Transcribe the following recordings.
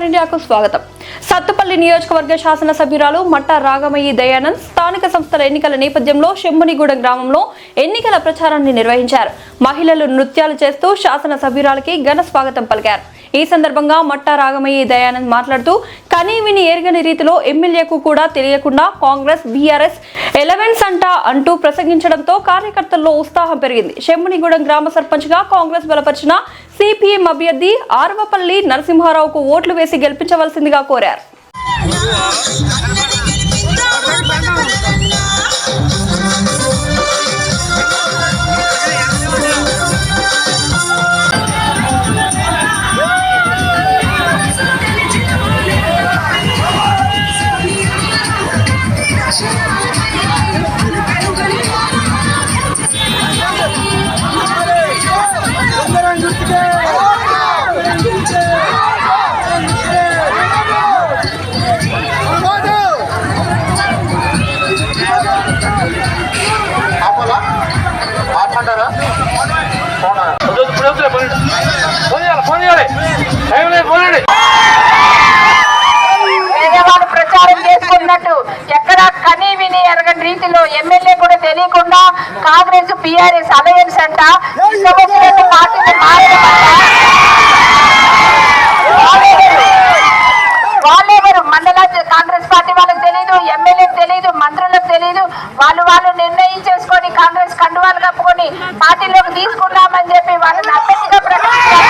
Star ఇండియాకు స్వాగతం. సత్తుపల్లి నియోజకవర్గ శాసనసభ్యురాలు మట్టా రాగమయ్యి దయానంద్ స్థానిక సంస్థల ఎన్నికల నేపథ్యంలో షెమ్మునిగూడెం గ్రామంలో ఎన్నికల ప్రచారాన్ని నిర్వహించారు. మహిళలు నృత్యాలు చేస్తూ శాసనసభ్యురాలకి ఘన స్వాగతం పలికారు. ఈ సందర్భంగా మట్టా రాగమయ్యి దయానంద్ మాట్లాడుతూ కనీవిని ఎరగని రీతిలో ఎమ్మెల్యేకు కూడా తెలియకుండా కాంగ్రెస్ బీఆర్ఎస్ ఎలవెన్స్ అంటూ ప్రసంగించడంతో కార్యకర్తల్లో ఉత్సాహం పెరిగింది. షెమ్మునిగూడెం గ్రామ సర్పంచ్ గా కాంగ్రెస్ బలపరిచిన సిపిఎం అభ్యర్థి ఆర్వపల్లి నరసింహారావుకు ఓట్లు వేసి గెలిపించవలసిందిగా కోరారు. పేదవాళ్ళు ప్రచారం చేసుకున్నట్టు ఎక్కడ కనీ విని ఎరగని రీతిలో ఎమ్మెల్యే కూడా తెలియకుండా కాంగ్రెస్ బీఆర్ఎస్ అలయన్స్ అంట పార్టీని వాళ్ళెవరు మండల కాంగ్రెస్ పార్టీ వాళ్ళకి తెలియదు, ఎమ్మెల్యేకి తెలియదు, మంత్రులకు తెలియదు. వాళ్ళు నిర్ణయించేసుకొని కాంగ్రెస్ కండువాలు కప్పుకొని పార్టీలోకి తీసుకున్నామని చెప్పి వాళ్ళని అభ్యర్థిగా ప్రకటించారు.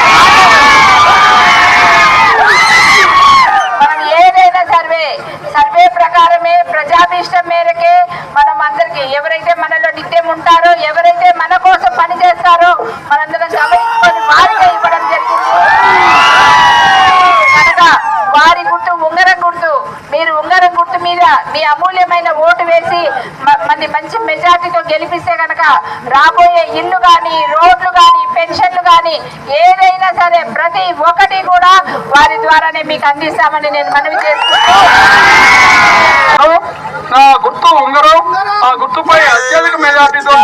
మనం ఏదైనా సర్వే ప్రకారమే ప్రజాభీష్టం మేరకే మనం అందరికి ఎవరైతే మనలో నిత్యం ఉంటారో, ఎవరైతే మన కోసం పనిచేస్తారో మనందరం గమనించుకొని వారిగా ఇవ్వడం జరిగింది. కనుక వారి గుర్తు ఉంగరం గుర్తు, మీరు ఉంగరం గుర్తు మీద మీ అమూల్యమైన ఓటు వేసి మంచి మెజార్టీతో గెలిపిస్తే కనుక రాబోయే ఇల్లు కానీ, రోడ్లు కానీ, పెన్షన్లు కానీ ఏదైనా సరే ప్రతి ఒక్కటి కూడా వారి ద్వారానే మీకు అందిస్తామని నేను మనవి చేస్తున్నాను. గుర్తు ఉంగరం, ఆ గుర్తుపై అత్యధిక మెజార్టీతో